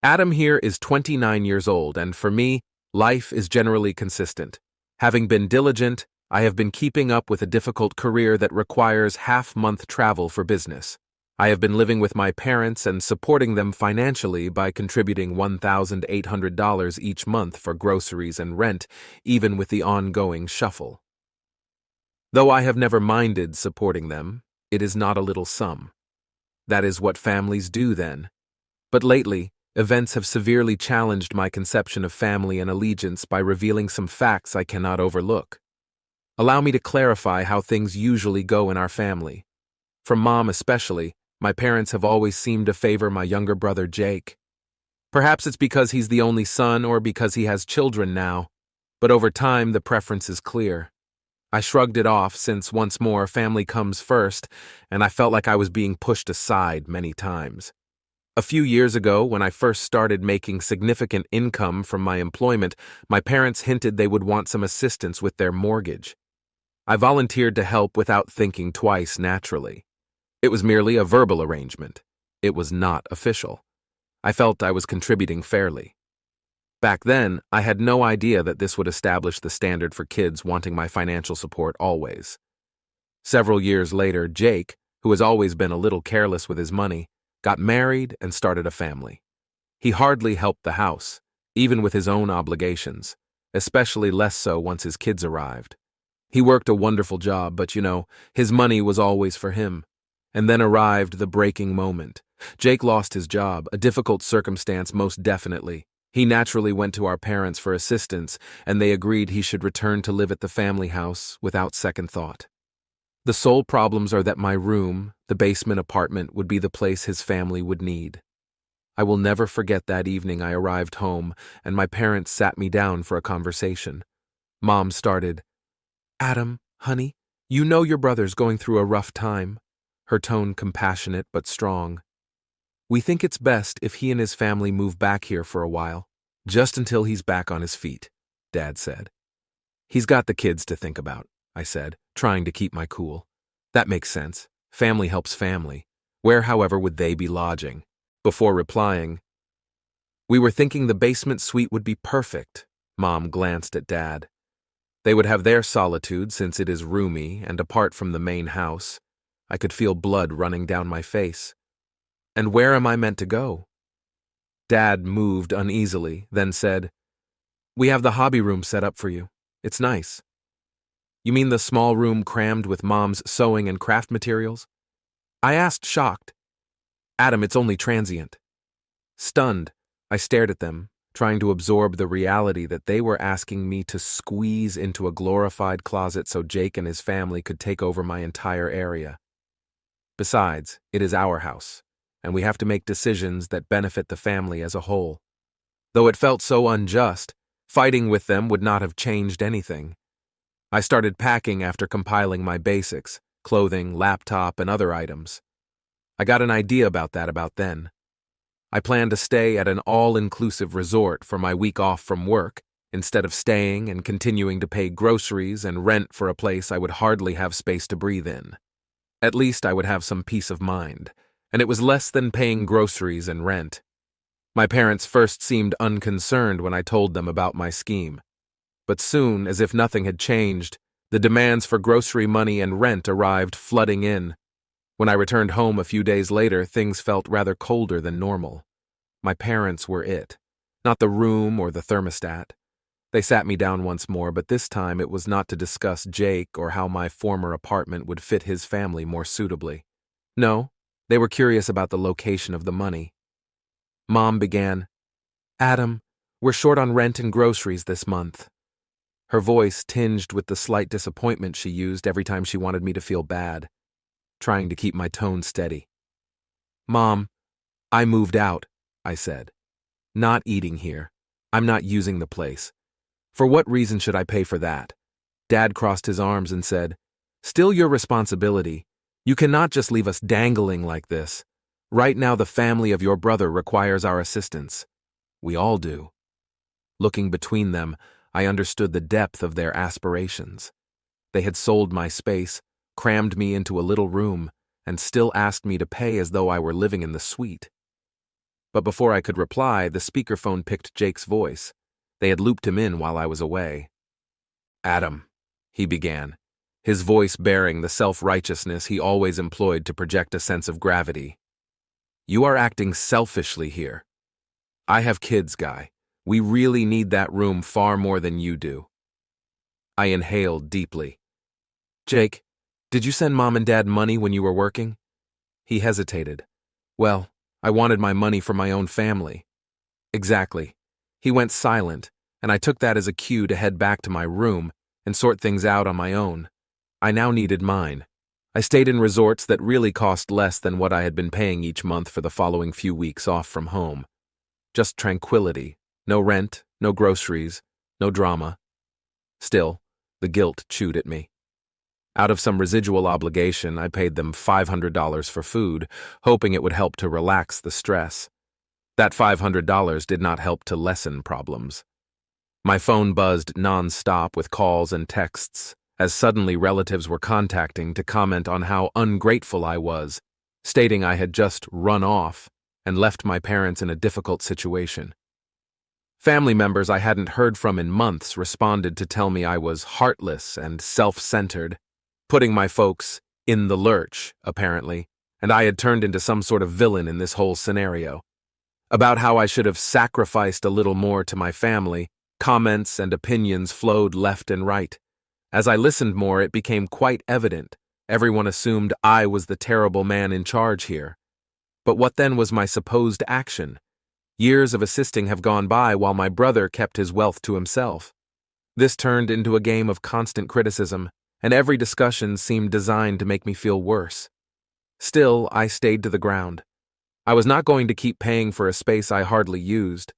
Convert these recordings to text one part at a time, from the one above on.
Adam here is 29 years old, and for me, life is generally consistent. Having been diligent, I have been keeping up with a difficult career that requires half-month travel for business. I have been living with my parents and supporting them financially by contributing $1,800 each month for groceries and rent, even with the ongoing shuffle. Though I have never minded supporting them, it is not a little sum. That is what families do then. But lately, events have severely challenged my conception of family and allegiance by revealing some facts I cannot overlook. Allow me to clarify how things usually go in our family. From Mom especially, my parents have always seemed to favor my younger brother Jake. Perhaps it's because he's the only son or because he has children now, but over time the preference is clear. I shrugged it off since, once more, family comes first, and I felt like I was being pushed aside many times. A few years ago, when I first started making significant income from my employment, my parents hinted they would want some assistance with their mortgage. I volunteered to help without thinking twice naturally. It was merely a verbal arrangement. It was not official. I felt I was contributing fairly. Back then, I had no idea that this would establish the standard for kids wanting my financial support always. Several years later, Jake, who has always been a little careless with his money, got married and started a family. He hardly helped the house, even with his own obligations, especially less so once his kids arrived. He worked a wonderful job, but his money was always for him. And then arrived the breaking moment. Jake lost his job, a difficult circumstance most definitely. He naturally went to our parents for assistance, and they agreed he should return to live at the family house without second thought. The sole problems are that my room, the basement apartment, would be the place his family would need. I will never forget that evening I arrived home, and my parents sat me down for a conversation. Mom started, "Adam, honey, you know your brother's going through a rough time." Her tone compassionate but strong. "We think it's best if he and his family move back here for a while, just until he's back on his feet," Dad said. "He's got the kids to think about," I said, trying to keep my cool. "That makes sense. Family helps family. Where, however, would they be lodging?" Before replying, "We were thinking the basement suite would be perfect." Mom glanced at Dad. "They would have their solitude since it is roomy and apart from the main house." I could feel blood running down my face. "And where am I meant to go?" Dad moved uneasily, then said, "We have the hobby room set up for you. It's nice." "You mean the small room crammed with Mom's sewing and craft materials?" I asked, shocked. "Adam, it's only transient." Stunned, I stared at them, trying to absorb the reality that they were asking me to squeeze into a glorified closet so Jake and his family could take over my entire area. Besides, it is our house, and we have to make decisions that benefit the family as a whole. Though it felt so unjust, fighting with them would not have changed anything. I started packing after compiling my basics, clothing, laptop, and other items. I got an idea about that about then. I planned to stay at an all-inclusive resort for my week off from work, instead of staying and continuing to pay groceries and rent for a place I would hardly have space to breathe in. At least I would have some peace of mind, and it was less than paying groceries and rent. My parents first seemed unconcerned when I told them about my scheme. But soon, as if nothing had changed, the demands for grocery money and rent arrived flooding in. When I returned home a few days later, things felt rather colder than normal. My parents were it, not the room or the thermostat. They sat me down once more, but this time it was not to discuss Jake or how my former apartment would fit his family more suitably. No, they were curious about the location of the money. Mom began, "Adam, we're short on rent and groceries this month." Her voice tinged with the slight disappointment she used every time she wanted me to feel bad, trying to keep my tone steady. "Mom, I moved out," I said. "Not eating here. I'm not using the place. For what reason should I pay for that?" Dad crossed his arms and said, "Still your responsibility. You cannot just leave us dangling like this. Right now the family of your brother requires our assistance. We all do." Looking between them, I understood the depth of their aspirations. They had sold my space, crammed me into a little room, and still asked me to pay as though I were living in the suite. But before I could reply, the speakerphone picked Jake's voice. They had looped him in while I was away. "Adam," he began, his voice bearing the self-righteousness he always employed to project a sense of gravity. "You are acting selfishly here. I have kids, Guy. We really need that room far more than you do." I inhaled deeply. "Jake, did you send Mom and Dad money when you were working?" He hesitated. "Well, I wanted my money for my own family." "Exactly." He went silent, and I took that as a cue to head back to my room and sort things out on my own. I now needed mine. I stayed in resorts that really cost less than what I had been paying each month for the following few weeks off from home. Just tranquility, no rent, no groceries, no drama. Still, the guilt chewed at me. Out of some residual obligation, I paid them $500 for food, hoping it would help to relax the stress. That $500 did not help to lessen problems. My phone buzzed non-stop with calls and texts, as suddenly relatives were contacting to comment on how ungrateful I was, stating I had just run off and left my parents in a difficult situation. Family members I hadn't heard from in months responded to tell me I was heartless and self-centered, putting my folks in the lurch, apparently, and I had turned into some sort of villain in this whole scenario. About how I should have sacrificed a little more to my family, comments and opinions flowed left and right. As I listened more, it became quite evident. Everyone assumed I was the terrible man in charge here. But what then was my supposed action? Years of assisting have gone by while my brother kept his wealth to himself. This turned into a game of constant criticism, and every discussion seemed designed to make me feel worse. Still, I stayed to the ground. I was not going to keep paying for a space I hardly used.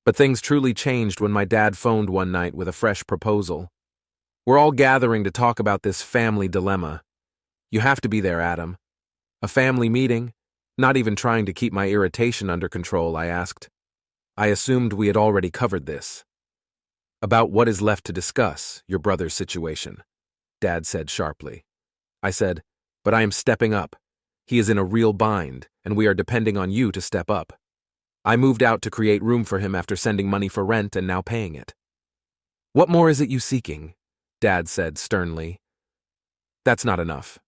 But things truly changed when my dad phoned one night with a fresh proposal. "We're all gathering to talk about this family dilemma. You have to be there, Adam." "A family meeting?" Not even trying to keep my irritation under control, I asked. I assumed we had already covered this. "About what is left to discuss, your brother's situation," Dad said sharply. I said, "But I am stepping up. He is in a real bind, and we are depending on you to step up. I moved out to create room for him after sending money for rent and now paying it." "What more is it you seeking?" Dad said sternly. "That's not enough.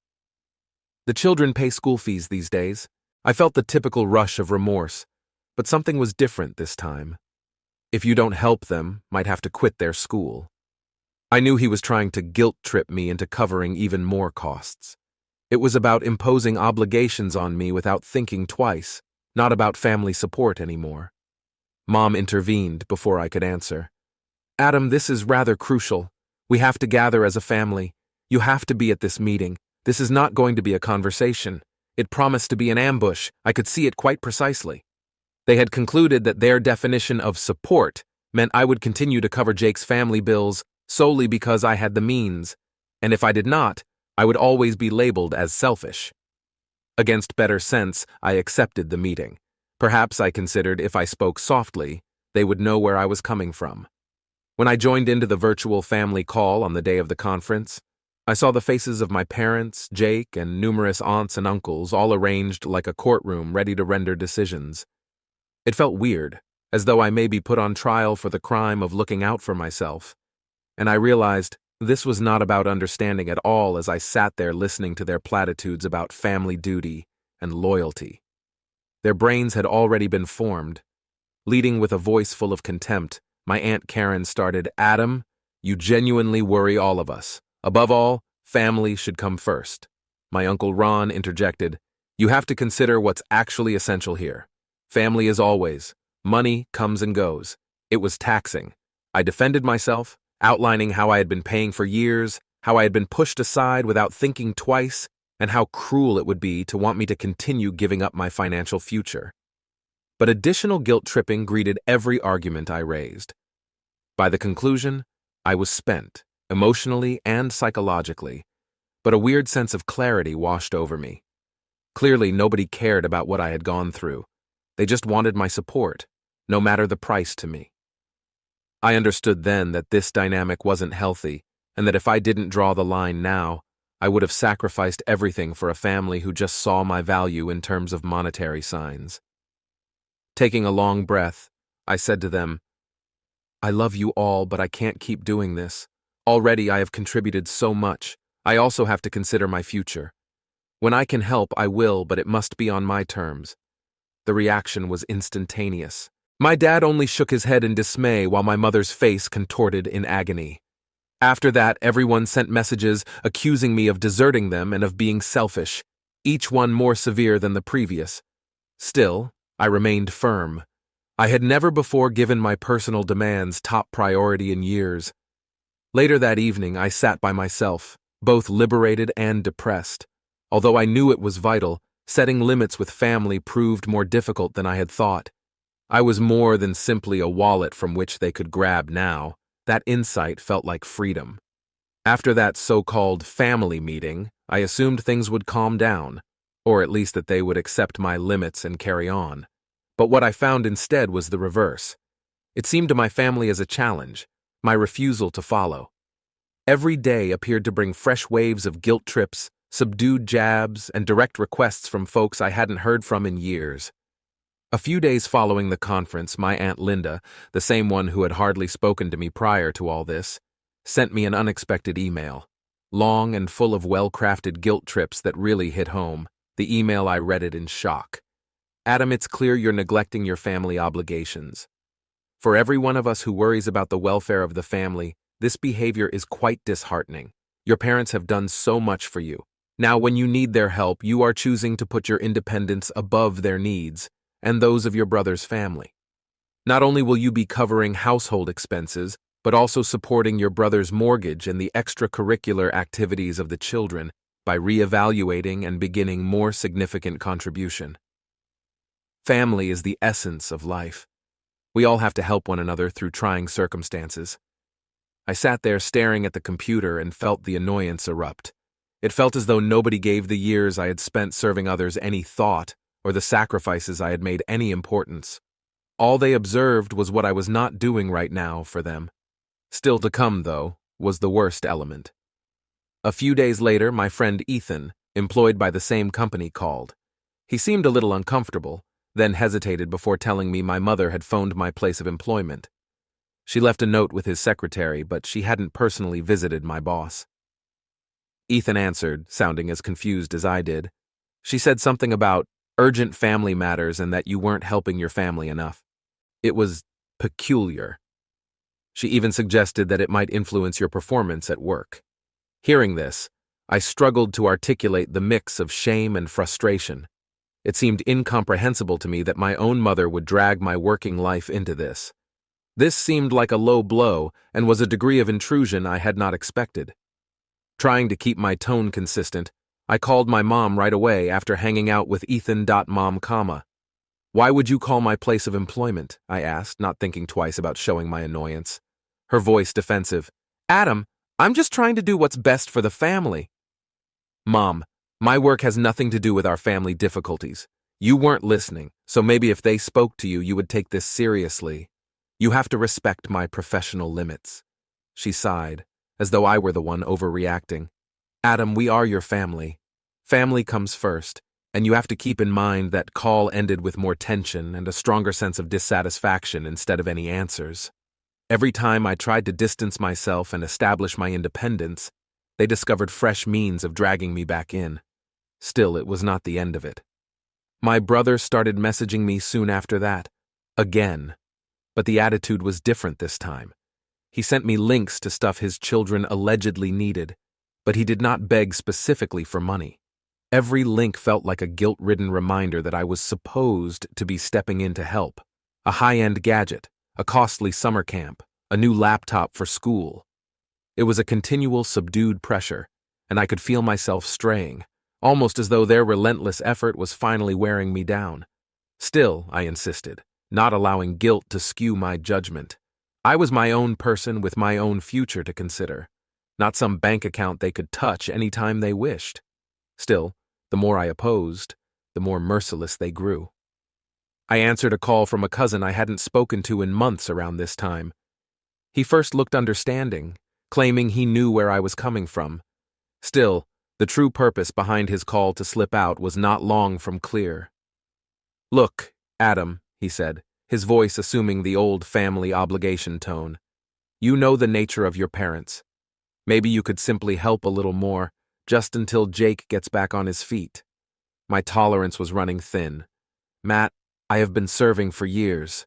The children pay school fees these days." I felt the typical rush of remorse, but something was different this time. If you don't help them, might have to quit their school. I knew he was trying to guilt-trip me into covering even more costs. It was about imposing obligations on me without thinking twice, not about family support anymore. Mom intervened before I could answer. "Adam, this is rather crucial. We have to gather as a family. You have to be at this meeting. This is not going to be a conversation. It promised to be an ambush. I could see it quite precisely." They had concluded that their definition of support meant I would continue to cover Jake's family bills solely because I had the means, and if I did not, I would always be labeled as selfish. Against better sense, I accepted the meeting. Perhaps I considered if I spoke softly, they would know where I was coming from. When I joined into the virtual family call on the day of the conference, I saw the faces of my parents, Jake, and numerous aunts and uncles all arranged like a courtroom ready to render decisions. It felt weird, as though I may be put on trial for the crime of looking out for myself. And I realized this was not about understanding at all as I sat there listening to their platitudes about family duty and loyalty. Their brains had already been formed. Leading with a voice full of contempt, my Aunt Karen started, "Adam, you genuinely worry all of us. Above all, family should come first." My Uncle Ron interjected, "You have to consider what's actually essential here. Family is always. Money comes and goes." It was taxing. I defended myself, outlining how I had been paying for years, how I had been pushed aside without thinking twice, and how cruel it would be to want me to continue giving up my financial future. But additional guilt-tripping greeted every argument I raised. By the conclusion, I was spent, emotionally and psychologically, but a weird sense of clarity washed over me. Clearly, nobody cared about what I had gone through. They just wanted my support, no matter the price to me. I understood then that this dynamic wasn't healthy, and that if I didn't draw the line now, I would have sacrificed everything for a family who just saw my value in terms of monetary signs. Taking a long breath, I said to them, "I love you all, but I can't keep doing this. Already I have contributed so much. I also have to consider my future. When I can help, I will, but it must be on my terms." The reaction was instantaneous. My dad only shook his head in dismay while my mother's face contorted in agony. After that, everyone sent messages accusing me of deserting them and of being selfish, each one more severe than the previous. Still, I remained firm. I had never before given my personal demands top priority in years. Later that evening, I sat by myself, both liberated and depressed. Although I knew it was vital, setting limits with family proved more difficult than I had thought. I was more than simply a wallet from which they could grab now. That insight felt like freedom. After that so-called family meeting, I assumed things would calm down, or at least that they would accept my limits and carry on. But what I found instead was the reverse. It seemed to my family as a challenge, my refusal to follow. Every day appeared to bring fresh waves of guilt trips, subdued jabs, and direct requests from folks I hadn't heard from in years. A few days following the conference, my Aunt Linda, the same one who had hardly spoken to me prior to all this, sent me an unexpected email. Long and full of well-crafted guilt trips that really hit home. The email, I read it in shock. "Adam, it's clear you're neglecting your family obligations. For every one of us who worries about the welfare of the family, this behavior is quite disheartening. Your parents have done so much for you. Now, when you need their help, you are choosing to put your independence above their needs and those of your brother's family. Not only will you be covering household expenses, but also supporting your brother's mortgage and the extracurricular activities of the children by reevaluating and beginning more significant contribution. Family is the essence of life. We all have to help one another through trying circumstances." I sat there staring at the computer and felt the annoyance erupt. It felt as though nobody gave the years I had spent serving others any thought, or the sacrifices I had made any importance. All they observed was what I was not doing right now for them. Still to come, though, was the worst element. A few days later, my friend Ethan, employed by the same company, called. He seemed a little uncomfortable, then hesitated before telling me my mother had phoned my place of employment. She left a note with his secretary, but she hadn't personally visited my boss. Ethan answered, sounding as confused as I did. She said something about urgent family matters and that you weren't helping your family enough. It was peculiar. She even suggested that it might influence your performance at work. Hearing this, I struggled to articulate the mix of shame and frustration. It seemed incomprehensible to me that my own mother would drag my working life into this. This seemed like a low blow and was a degree of intrusion I had not expected. Trying to keep my tone consistent, I called my mom right away after hanging out with Ethan.mom, "Why would you call my place of employment?" I asked, not thinking twice about showing my annoyance. Her voice defensive. "Adam, I'm just trying to do what's best for the family." "Mom, my work has nothing to do with our family difficulties. You weren't listening, so maybe if they spoke to you, you would take this seriously. You have to respect my professional limits." She sighed, as though I were the one overreacting. "Adam, we are your family. Family comes first, and you have to keep in mind that call ended with more tension and a stronger sense of dissatisfaction instead of any answers. Every time I tried to distance myself and establish my independence, they discovered fresh means of dragging me back in. Still, it was not the end of it. My brother started messaging me soon after that, again, but the attitude was different this time. He sent me links to stuff his children allegedly needed, but he did not beg specifically for money. Every link felt like a guilt-ridden reminder that I was supposed to be stepping in to help. A high-end gadget, a costly summer camp, a new laptop for school. It was a continual subdued pressure, and I could feel myself straying, almost as though their relentless effort was finally wearing me down. Still, I insisted, not allowing guilt to skew my judgment. I was my own person with my own future to consider, not some bank account they could touch any time they wished. Still, the more I opposed, the more merciless they grew. I answered a call from a cousin I hadn't spoken to in months around this time. He first looked understanding, claiming he knew where I was coming from. Still, the true purpose behind his call to slip out was not long from clear. "Look, Adam," he said, his voice assuming the old family obligation tone. You know the nature of your parents. Maybe you could simply help a little more, just until Jake gets back on his feet. My tolerance was running thin. Matt, I have been serving for years.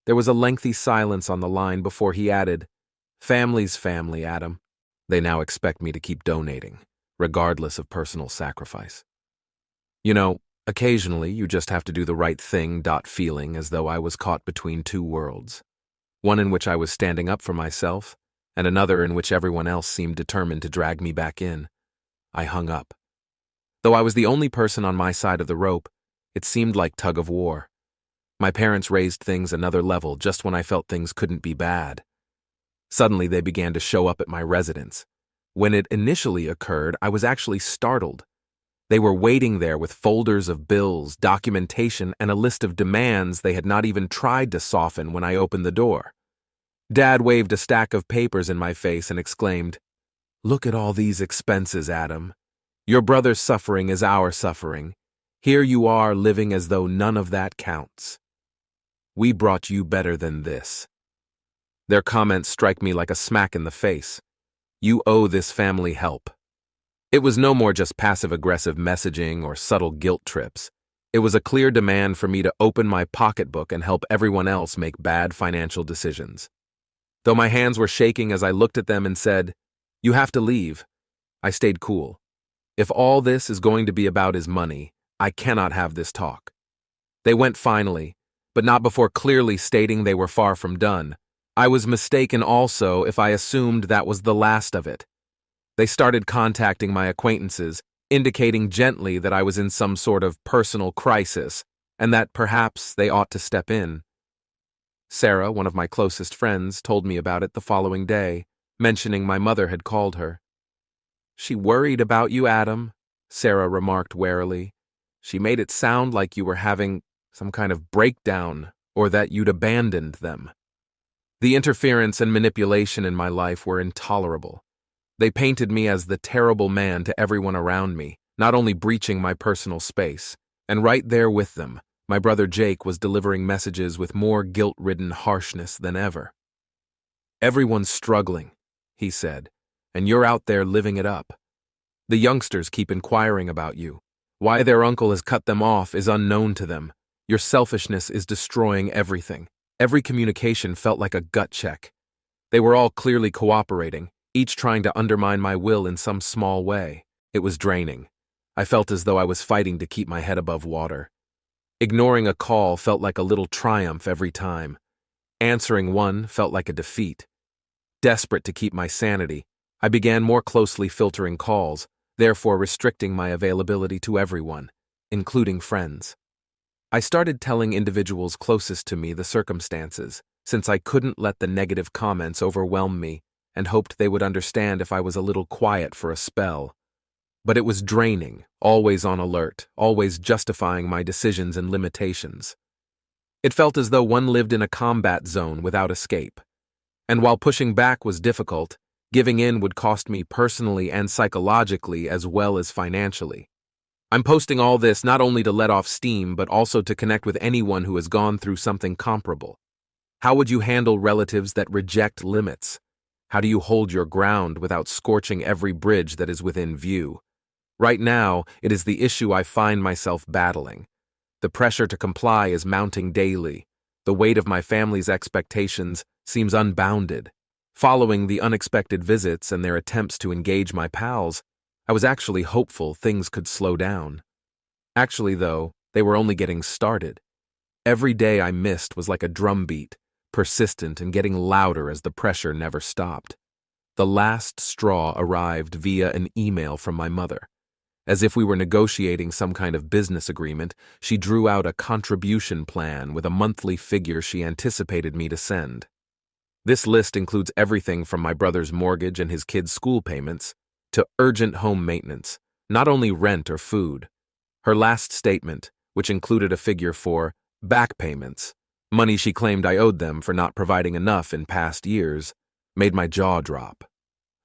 There was a lengthy silence on the line before he added, Family's family, Adam. They now expect me to keep donating, regardless of personal sacrifice. You know, occasionally you just have to do the right thing, feeling as though I was caught between two worlds. One in which I was standing up for myself, and another in which everyone else seemed determined to drag me back in. I hung up. Though I was the only person on my side of the rope, it seemed like tug of war. My parents raised things another level just when I felt things couldn't be bad. Suddenly they began to show up at my residence. When it initially occurred, I was actually startled. They were waiting there with folders of bills, documentation, and a list of demands they had not even tried to soften when I opened the door. Dad waved a stack of papers in my face and exclaimed, Look at all these expenses, Adam. Your brother's suffering is our suffering. Here you are living as though none of that counts. We brought you better than this. Their comments strike me like a smack in the face. You owe this family help. It was no more just passive-aggressive messaging or subtle guilt trips. It was a clear demand for me to open my pocketbook and help everyone else make bad financial decisions. Though my hands were shaking as I looked at them and said, You have to leave, I stayed cool. If all this is going to be about is money, I cannot have this talk. They went finally, but not before clearly stating they were far from done. I was mistaken also if I assumed that was the last of it. They started contacting my acquaintances, indicating gently that I was in some sort of personal crisis, and that perhaps they ought to step in. Sarah, one of my closest friends, told me about it the following day, mentioning my mother had called her. She worried about you, Adam, Sarah remarked warily. She made it sound like you were having some kind of breakdown or that you'd abandoned them. The interference and manipulation in my life were intolerable. They painted me as the terrible man to everyone around me, not only breaching my personal space, and right there with them, my brother Jake was delivering messages with more guilt-ridden harshness than ever. Everyone's struggling, he said, and you're out there living it up. The youngsters keep inquiring about you. Why their uncle has cut them off is unknown to them. Your selfishness is destroying everything. Every communication felt like a gut check. They were all clearly cooperating, each trying to undermine my will in some small way. It was draining. I felt as though I was fighting to keep my head above water. Ignoring a call felt like a little triumph every time. Answering one felt like a defeat. Desperate to keep my sanity, I began more closely filtering calls, therefore restricting my availability to everyone, including friends. I started telling individuals closest to me the circumstances, since I couldn't let the negative comments overwhelm me, and hoped they would understand if I was a little quiet for a spell. But it was draining, always on alert, always justifying my decisions and limitations. It felt as though one lived in a combat zone without escape. And while pushing back was difficult, giving in would cost me personally and psychologically as well as financially. I'm posting all this not only to let off steam, but also to connect with anyone who has gone through something comparable. How would you handle relatives that reject limits? How do you hold your ground without scorching every bridge that is within view? Right now, it is the issue I find myself battling. The pressure to comply is mounting daily. The weight of my family's expectations seems unbounded. Following the unexpected visits and their attempts to engage my pals, I was actually hopeful things could slow down. Actually, though, they were only getting started. Every day I missed was like a drumbeat, persistent and getting louder as the pressure never stopped. The last straw arrived via an email from my mother. As if we were negotiating some kind of business agreement, she drew out a contribution plan with a monthly figure she anticipated me to send. This list includes everything from my brother's mortgage and his kids' school payments to urgent home maintenance, not only rent or food. Her last statement, which included a figure for back payments, money she claimed I owed them for not providing enough in past years, made my jaw drop.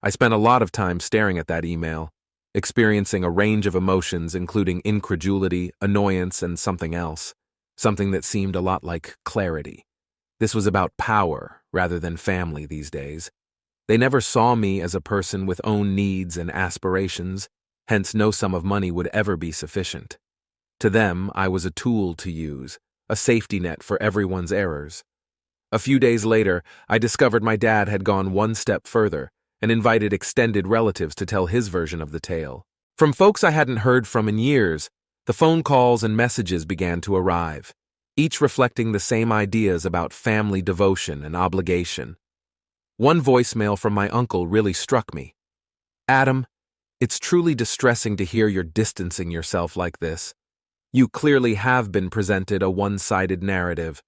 I spent a lot of time staring at that email, experiencing a range of emotions including incredulity, annoyance, and something else. something that seemed a lot like clarity. This was about power rather than family these days. They never saw me as a person with own needs and aspirations, hence no sum of money would ever be sufficient. To them, I was a tool to use, a safety net for everyone's errors. A few days later, I discovered my dad had gone one step further and invited extended relatives to tell his version of the tale. From folks I hadn't heard from in years, the phone calls and messages began to arrive, each reflecting the same ideas about family devotion and obligation. One voicemail from my uncle really struck me. "Adam, it's truly distressing to hear you're distancing yourself like this. You clearly have been presented a one-sided narrative,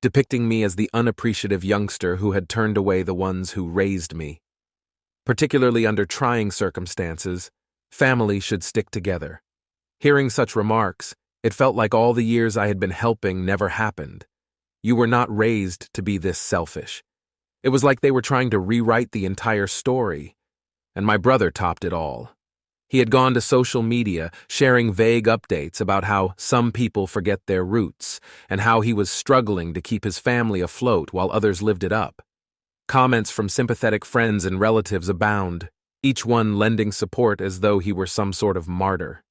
depicting me as the unappreciative youngster who had turned away the ones who raised me. Particularly under trying circumstances, family should stick together." Hearing such remarks, it felt like all the years I had been helping never happened. You were not raised to be this selfish. It was like they were trying to rewrite the entire story, and my brother topped it all. He had gone to social media, sharing vague updates about how some people forget their roots, and how he was struggling to keep his family afloat while others lived it up. Comments from sympathetic friends and relatives abound, each one lending support as though he were some sort of martyr.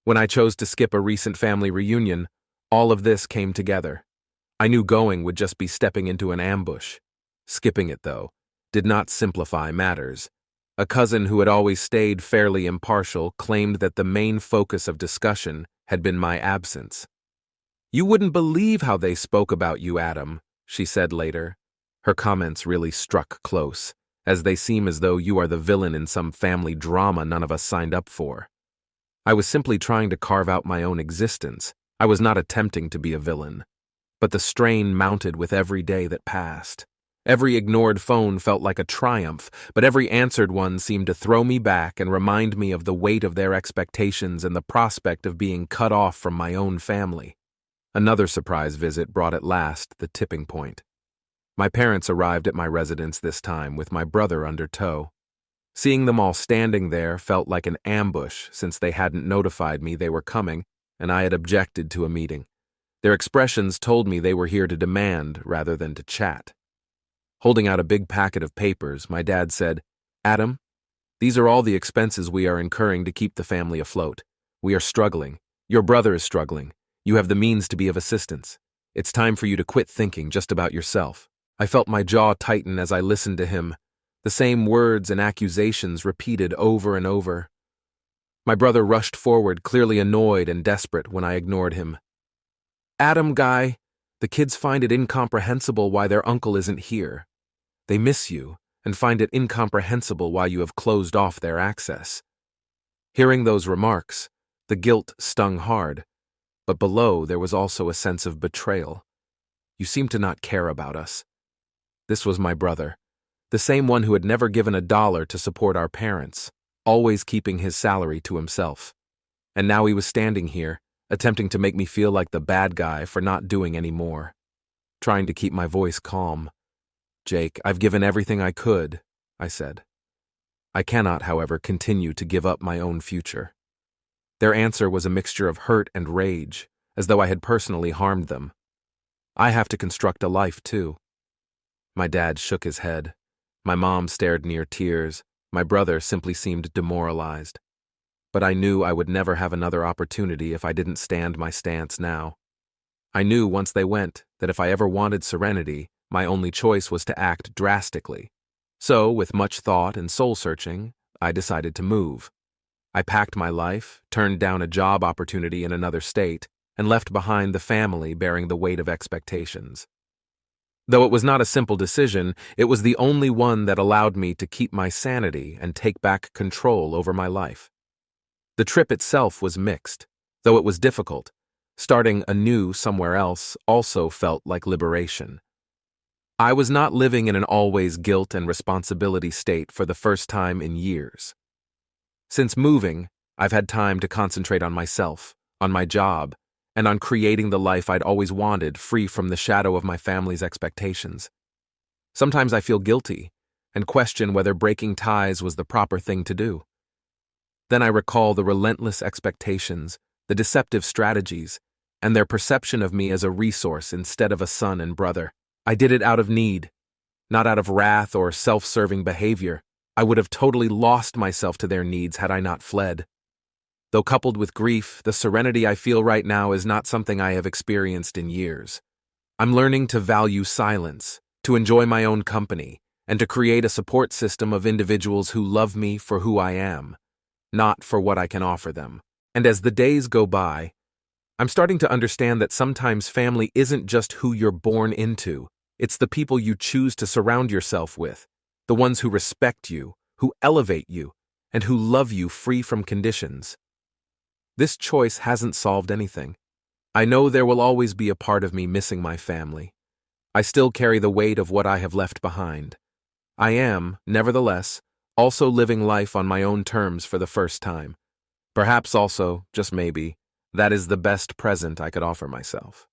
When I chose to skip a recent family reunion, all of this came together. I knew going would just be stepping into an ambush. Skipping it, though, did not simplify matters. A cousin who had always stayed fairly impartial claimed that the main focus of discussion had been my absence. "You wouldn't believe how they spoke about you, Adam," she said later. Her comments really struck close, as they seem as though you are the villain in some family drama none of us signed up for. I was simply trying to carve out my own existence. I was not attempting to be a villain. But the strain mounted with every day that passed. Every ignored phone felt like a triumph, but every answered one seemed to throw me back and remind me of the weight of their expectations and the prospect of being cut off from my own family. Another surprise visit brought at last the tipping point. My parents arrived at my residence this time with my brother under tow. Seeing them all standing there felt like an ambush since they hadn't notified me they were coming and I had objected to a meeting. Their expressions told me they were here to demand rather than to chat. Holding out a big packet of papers, my dad said, "Adam, these are all the expenses we are incurring to keep the family afloat. We are struggling. Your brother is struggling. You have the means to be of assistance. It's time for you to quit thinking just about yourself." I felt my jaw tighten as I listened to him, the same words and accusations repeated over and over. My brother rushed forward, clearly annoyed and desperate when I ignored him. "Adam, guy, the kids find it incomprehensible why their uncle isn't here. They miss you and find it incomprehensible why you have closed off their access." Hearing those remarks, the guilt stung hard, but below there was also a sense of betrayal. "You seem to not care about us." This was my brother, the same one who had never given a dollar to support our parents, always keeping his salary to himself. And now he was standing here, attempting to make me feel like the bad guy for not doing any more. Trying to keep my voice calm. "Jake, I've given everything I could," I said. "I cannot, however, continue to give up my own future." Their answer was a mixture of hurt and rage, as though I had personally harmed them. "I have to construct a life, too." My dad shook his head. My mom stared near tears. My brother simply seemed demoralized. But I knew I would never have another opportunity if I didn't stand my stance now. I knew once they went that if I ever wanted serenity, my only choice was to act drastically. So, with much thought and soul-searching, I decided to move. I packed my life, turned down a job opportunity in another state, and left behind the family bearing the weight of expectations. Though it was not a simple decision, it was the only one that allowed me to keep my sanity and take back control over my life. The trip itself was mixed, though it was difficult. Starting anew somewhere else also felt like liberation. I was not living in an always guilt and responsibility state for the first time in years. Since moving, I've had time to concentrate on myself, on my job, and on creating the life I'd always wanted, free from the shadow of my family's expectations. Sometimes I feel guilty and question whether breaking ties was the proper thing to do. Then I recall the relentless expectations, the deceptive strategies, and their perception of me as a resource instead of a son and brother. I did it out of need, not out of wrath or self-serving behavior. I would have totally lost myself to their needs had I not fled. Though coupled with grief, the serenity I feel right now is not something I have experienced in years. I'm learning to value silence, to enjoy my own company, and to create a support system of individuals who love me for who I am, not for what I can offer them. And as the days go by, I'm starting to understand that sometimes family isn't just who you're born into, it's the people you choose to surround yourself with, the ones who respect you, who elevate you, and who love you free from conditions. This choice hasn't solved anything. I know there will always be a part of me missing my family. I still carry the weight of what I have left behind. I am, nevertheless, also living life on my own terms for the first time. Perhaps also, just maybe, that is the best present I could offer myself.